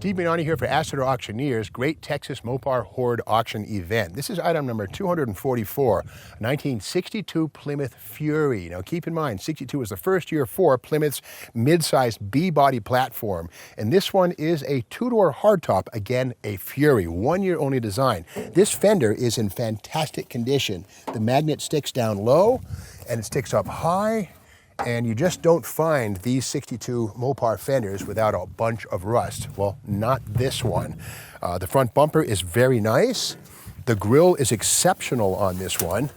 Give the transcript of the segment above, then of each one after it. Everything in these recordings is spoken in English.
Steve Mignani here for Asset Auctioneers, Great Texas Mopar Horde Auction Event. This is item number 244, 1962 Plymouth Fury. Now keep in mind, 62 was the first year for Plymouth's mid-sized B-body platform. And this one is a two-door hardtop, again, a Fury, one-year only design. This fender is in fantastic condition. The magnet sticks down low and it sticks up high. And you just don't find these 62 Mopar fenders without a bunch of rust. Well, not this one. The front bumper is very nice. The grille is exceptional on this one.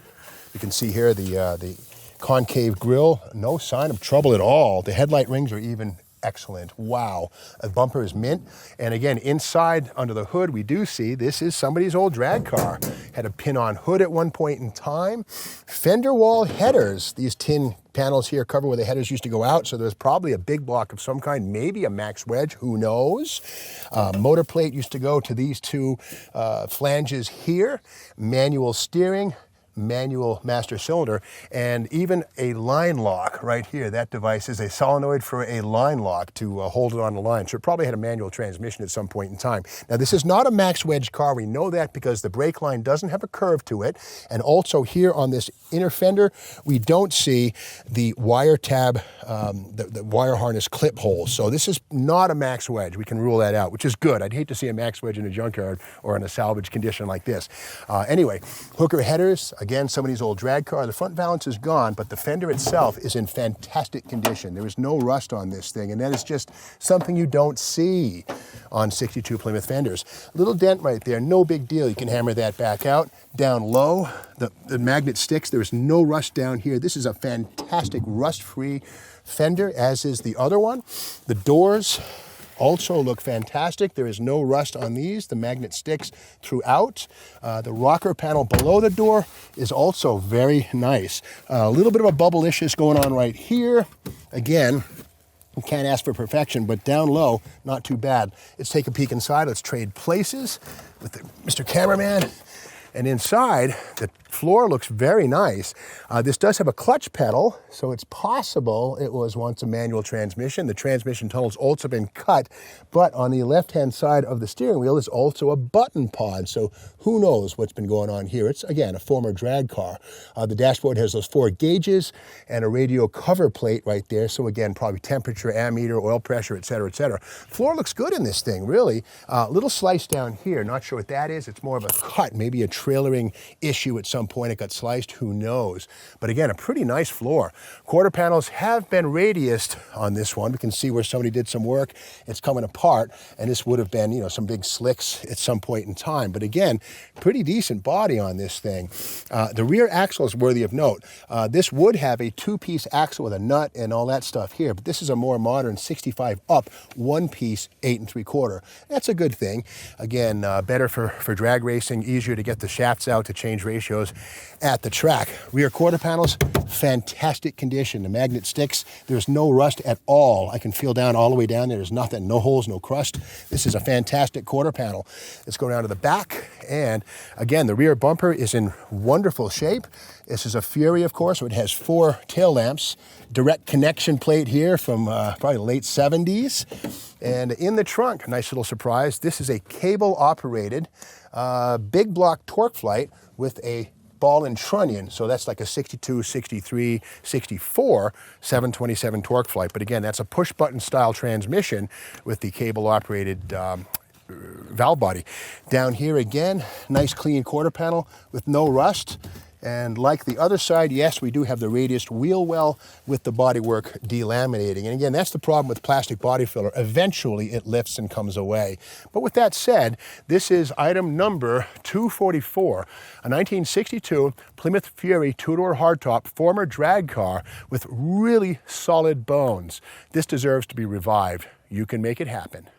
You can see here the concave grille, no sign of trouble at all. The headlight rings are even excellent. Wow. The bumper is mint. And again, inside under the hood, we do see this is somebody's old drag car. Had a pin-on hood at one point in time. Fender wall headers. These tin panels here cover where the headers used to go out, so there's probably a big block of some kind, maybe a max wedge, who knows. Motor plate used to go to these two flanges here. Manual steering, manual master cylinder, and even a line lock right here. That device is a solenoid for a line lock to hold it on the line. So it probably had a manual transmission at some point in time. Now this is not a max wedge car. We know that because the brake line doesn't have a curve to it. And also here on this inner fender, we don't see the wire tab, the wire harness clip holes. So this is not a max wedge. We can rule that out, which is good. I'd hate to see a max wedge in a junkyard or in a salvage condition like this. Anyway, hooker headers, again, somebody's old drag car. The front valance is gone, but the fender itself is in fantastic condition. There is no rust on this thing, and that is just something you don't see on 62 Plymouth fenders. Little dent right there, no big deal. You can hammer that back out. Down low, the magnet sticks. There is no rust down here. This is a fantastic rust-free fender, as is the other one. The doors also look fantastic. There is no rust on these. The magnet sticks throughout. The rocker panel below the door is also very nice. A little bit of a bubble issues going on right here. Again, we can't ask for perfection, but down low, not too bad. Let's take a peek inside. Let's trade places with Mr. Cameraman. And inside, the floor looks very nice. This does have a clutch pedal, so it's possible it was once a manual transmission. The transmission tunnel's also been cut, but on the left-hand side of the steering wheel is also a button pod, so who knows what's been going on here. It's, again, a former drag car. The dashboard has those 4 gauges and a radio cover plate right there, so again, probably temperature, ammeter, oil pressure, et cetera, et cetera. Floor looks good in this thing, really. Little slice down here, not sure what that is. It's more of a cut, maybe a trailering issue at some point. It got sliced, who knows. But again, a pretty nice floor. Quarter panels have been radiused on this one. We can see where somebody did some work. It's coming apart, and this would have been, you know, some big slicks at some point in time. But again, pretty decent body on this thing. The rear axle is worthy of note. This would have a 2-piece axle with a nut and all that stuff here, but this is a more modern 65 up 1-piece 8 3/4. That's a good thing. Again, better for drag racing, easier to get the shafts out to change ratios at the track. Rear quarter panels, fantastic condition. The magnet sticks, there's no rust at all. I can feel down all the way down there. There's nothing, no holes, no crust. This is a fantastic quarter panel. Let's go down to the back. And again, the rear bumper is in wonderful shape. This is a Fury, of course, so it has 4 tail lamps. Direct connection plate here from probably the late 70s. And in the trunk, nice little surprise, this is a cable-operated big block torque flight with a ball and trunnion. So that's like a 62, 63, 64 727 torque flight. But again, that's a push-button style transmission with the cable-operated valve body. Down here again, nice clean quarter panel with no rust. And like the other side, yes, we do have the radiused wheel well with the bodywork delaminating. And again, that's the problem with plastic body filler. Eventually, it lifts and comes away. But with that said, this is item number 244, a 1962 Plymouth Fury two-door hardtop former drag car with really solid bones. This deserves to be revived. You can make it happen.